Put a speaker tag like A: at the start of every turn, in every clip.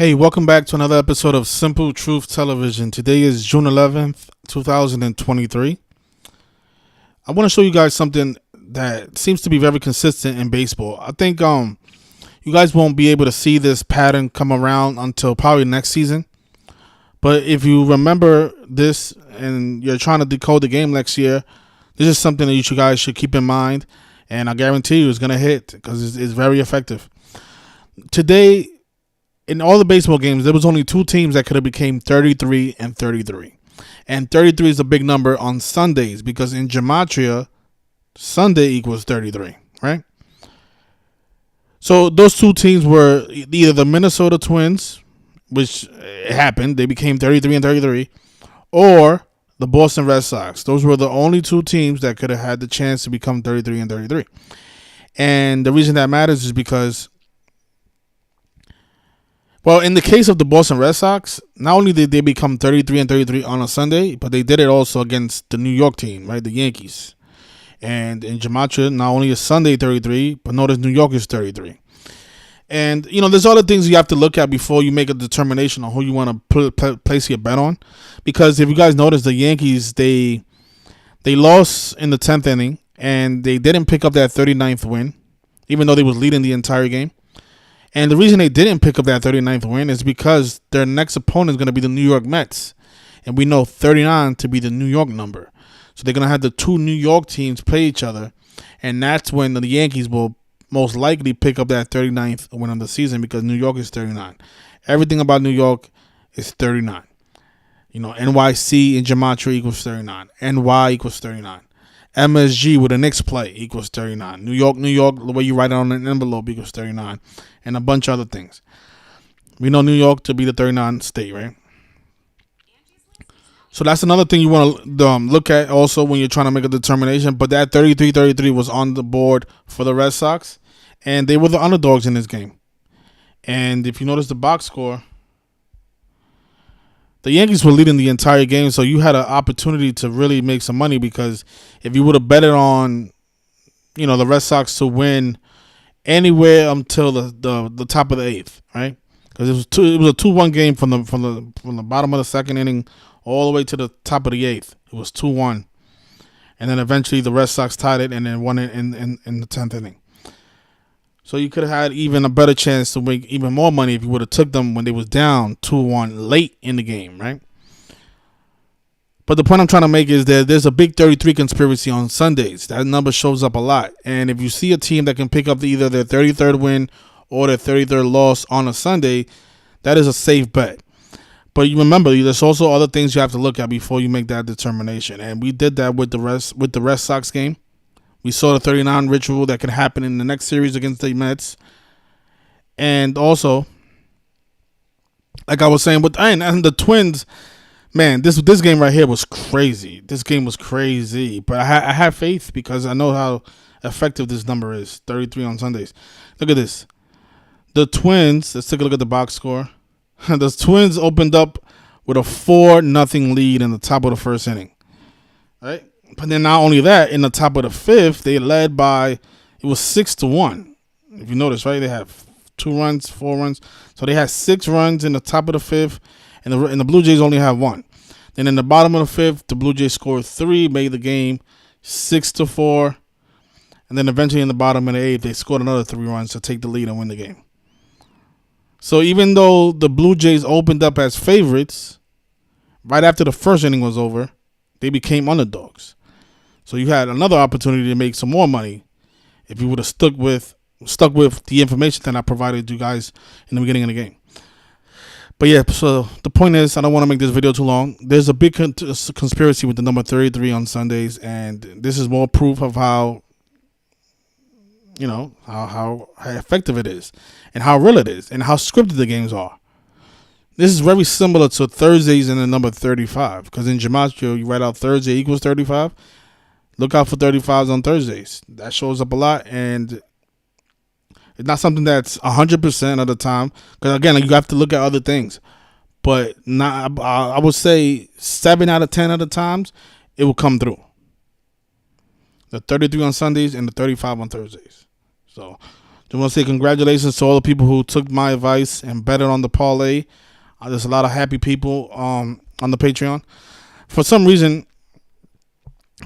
A: Hey, welcome back to another episode of Simple Truth Television. Today is June 11th, 2023. I want to show you guys something that seems to be very consistent in baseball. I think you guys won't be able to see this pattern come around until probably next season. But if you remember this and you're trying to decode the game next year, this is something that you guys should keep in mind. And I guarantee you it's going to hit because it's very effective. Today, in all the baseball games, there was only two teams that could have became 33 and 33. And 33 is a big number on Sundays because in Gematria, Sunday equals 33, right? So those two teams were either the Minnesota Twins, which it happened, they became 33 and 33, or the Boston Red Sox. Those were the only two teams that could have had the chance to become 33 and 33. And the reason that matters is because, well, in the case of the Boston Red Sox, not only did they become 33 and 33 on a Sunday, but they did it also against the New York team, right, the Yankees. And in Gematria, not only is Sunday 33, but notice New York is 33. And, there's other things you have to look at before you make a determination on who you want to place your bet on. Because if you guys notice, the Yankees, they lost in the 10th inning, and they didn't pick up that 39th win, even though they was leading the entire game. And the reason they didn't pick up that 39th win is because their next opponent is going to be the New York Mets. And we know 39 to be the New York number. So they're going to have the two New York teams play each other. And that's when the Yankees will most likely pick up that 39th win of the season because New York is 39. Everything about New York is 39. NYC in Gematria equals 39. NY equals 39. MSG with a Knicks play equals 39. New York, the way you write it on an envelope equals 39. And a bunch of other things. We know New York to be the 39th state, right? So that's another thing you want to look at also when you're trying to make a determination. But that 33-33 was on the board for the Red Sox. And they were the underdogs in this game. And if you notice the box score, the Yankees were leading the entire game, so you had an opportunity to really make some money because if you would have betted on, the Red Sox to win anywhere until the top of the eighth, right? Because it was a 2-1 game from the bottom of the second inning all the way to the top of the eighth. It was 2-1, and then eventually the Red Sox tied it and then won it in the 10th inning. So you could have had even a better chance to make even more money if you would have took them when they was down 2-1 late in the game, right? But the point I'm trying to make is that there's a big 33 conspiracy on Sundays. That number shows up a lot. And if you see a team that can pick up either their 33rd win or their 33rd loss on a Sunday, that is a safe bet. But you remember, there's also other things you have to look at before you make that determination. And we did that with the Red Sox game. We saw the 39 ritual that could happen in the next series against the Mets. And also, like I was saying, and the Twins, man, this game right here was crazy. This game was crazy. But I have faith because I know how effective this number is, 33 on Sundays. Look at this. The Twins, let's take a look at the box score. The Twins opened up with a 4-0 lead in the top of the first inning. Right? But then not only that, in the top of the fifth, they led by, it was 6-1. If you notice, right, they have 2 runs, 4 runs. So they had 6 runs in the top of the fifth, and the Blue Jays only have 1. Then in the bottom of the fifth, the Blue Jays scored 3, made the game 6-4. And then eventually in the bottom of the eighth, they scored another 3 runs to take the lead and win the game. So even though the Blue Jays opened up as favorites, right after the first inning was over, they became underdogs. So you had another opportunity to make some more money if you would have stuck with the information that I provided you guys in the beginning of the game. But yeah, so the point is, I don't want to make this video too long. There's a big conspiracy with the number 33 on Sundays, and this is more proof of how how effective it is, and how real it is, and how scripted the games are. This is very similar to Thursdays and the number 35, because in Gematria, you write out Thursday equals 35. Look out for 35s on Thursdays. That shows up a lot, and it's not something that's 100% of the time, because again, you have to look at other things. But I would say 7 out of 10 of the times, it will come through. The 33 on Sundays and the 35 on Thursdays. So Just want to say congratulations to all the people who took my advice and betted on the parlay. There's a lot of happy people on the Patreon. For some reason,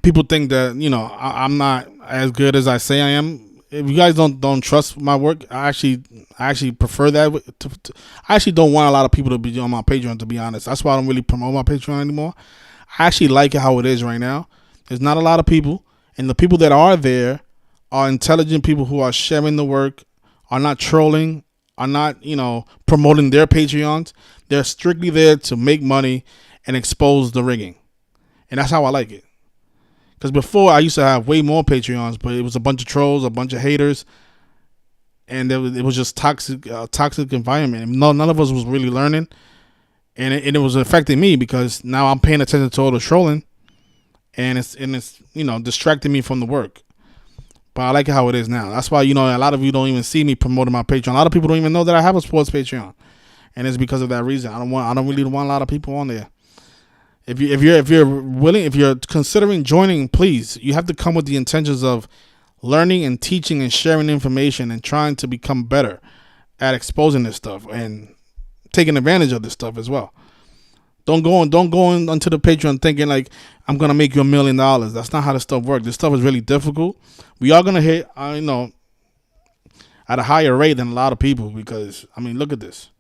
A: people think that I'm not as good as I say I am. If you guys don't trust my work, I actually prefer that. I actually don't want a lot of people to be on my Patreon. To be honest, that's why I don't really promote my Patreon anymore. I actually like it how it is right now. There's not a lot of people, and the people that are there are intelligent people who are sharing the work, are not trolling, are not promoting their Patreons. They're strictly there to make money and expose the rigging, and that's how I like it. Because before I used to have way more Patreons, but it was a bunch of trolls, a bunch of haters, and it was just toxic environment. And none of us was really learning, and it was affecting me because now I'm paying attention to all the trolling, and it's distracting me from the work. But I like it how it is now. That's why a lot of you don't even see me promoting my Patreon. A lot of people don't even know that I have a sports Patreon, and it's because of that reason. I don't really want a lot of people on there. If you're willing, if you're considering joining, please, you have to come with the intentions of learning and teaching and sharing information and trying to become better at exposing this stuff and taking advantage of this stuff as well. Don't go onto the Patreon thinking like I'm gonna make you $1 million. That's not how this stuff works. This stuff is really difficult. We are gonna hit, at a higher rate than a lot of people because look at this.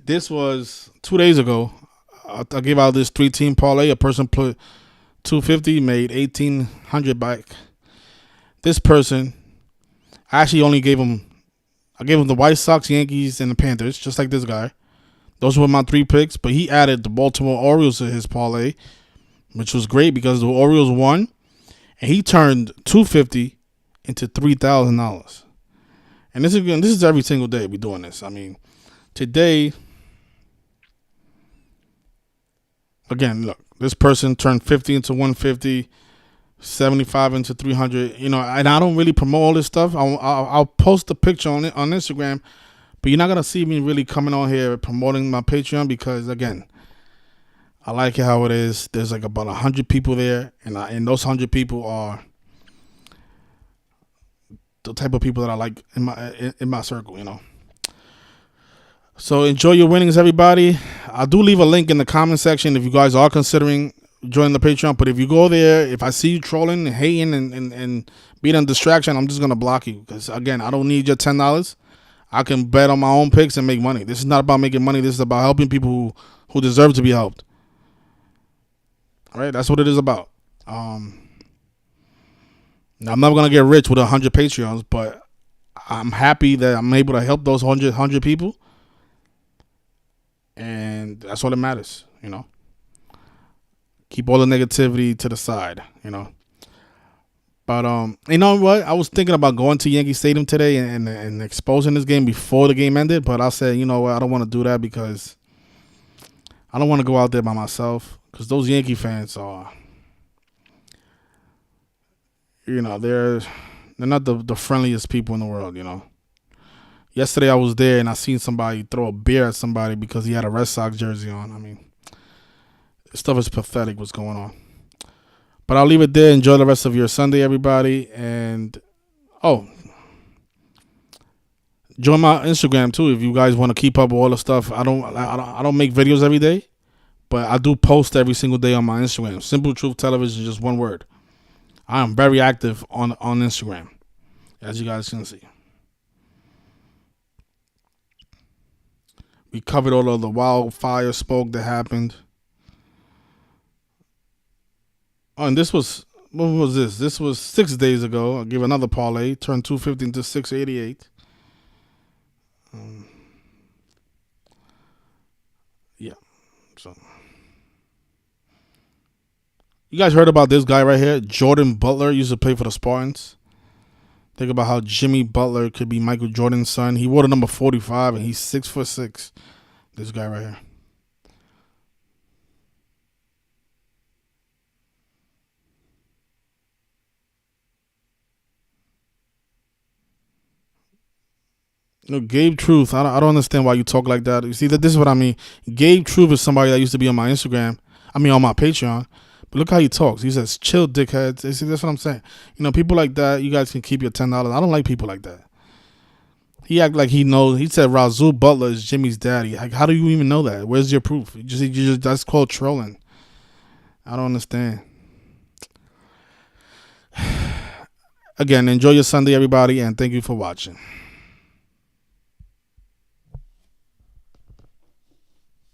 A: This was 2 days ago. I gave out this 3-team parlay. A person put $250, made $1,800 back. This person, I gave him the White Sox, Yankees, and the Panthers, just like this guy. Those were my 3 picks, but he added the Baltimore Orioles to his parlay, which was great because the Orioles won, and he turned $250 into $3,000. And this is every single day we're doing this. Today. Again, look, this person turned 50 into 150, 75 into 300. And I don't really promote all this stuff. I'll post a picture on Instagram, but you're not gonna see me really coming on here promoting my Patreon because, again, I like it how it is. There's like about 100 people there, and those 100 people are the type of people that I like in my circle. So enjoy your winnings, everybody. I do leave a link in the comment section if you guys are considering joining the Patreon. But if you go there, if I see you trolling and hating and being a distraction, I'm just going to block you. Because, again, I don't need your $10. I can bet on my own picks and make money. This is not about making money. This is about helping people who deserve to be helped. All right? That's what it is about. Now, I'm not going to get rich with 100 Patreons, but I'm happy that I'm able to help those 100 people. And that's all that matters, Keep all the negativity to the side, But you know what? I was thinking about going to Yankee Stadium today and exposing this game before the game ended. But I said, you know what? I don't want to do that because I don't want to go out there by myself. Because those Yankee fans are, they're not the friendliest people in the world, Yesterday I was there and I seen somebody throw a beer at somebody because he had a Red Sox jersey on. This stuff is pathetic what's going on. But I'll leave it there. Enjoy the rest of your Sunday, everybody. And, join my Instagram, too, if you guys want to keep up with all the stuff. I don't make videos every day, but I do post every single day on my Instagram. Simple Truth Television, just one word. I am very active on Instagram, as you guys can see. We covered all of the wildfire smoke that happened. Oh, and what was this? This was 6 days ago. I gave another parlay, turned 250 into 688. Yeah. So, you guys heard about this guy right here? Jordan Butler used to play for the Spartans. Think about how Jimmy Butler could be Michael Jordan's son. He wore the number 45, and he's 6'6". This guy right here. Gabe Truth. I don't understand why you talk like that. You see, this is what I mean. Gabe Truth is somebody that used to be on my Instagram. On my Patreon. But look how he talks. He says, "Chill, dickheads." See, that's what I'm saying. You know, people like that, you guys can keep your $10. I don't like people like that. He act like he knows. He said Razul Butler is Jimmy's daddy. Like, how do you even know that? Where's your proof? You just that's called trolling. I don't understand. Again, enjoy your Sunday, everybody, and thank you for watching.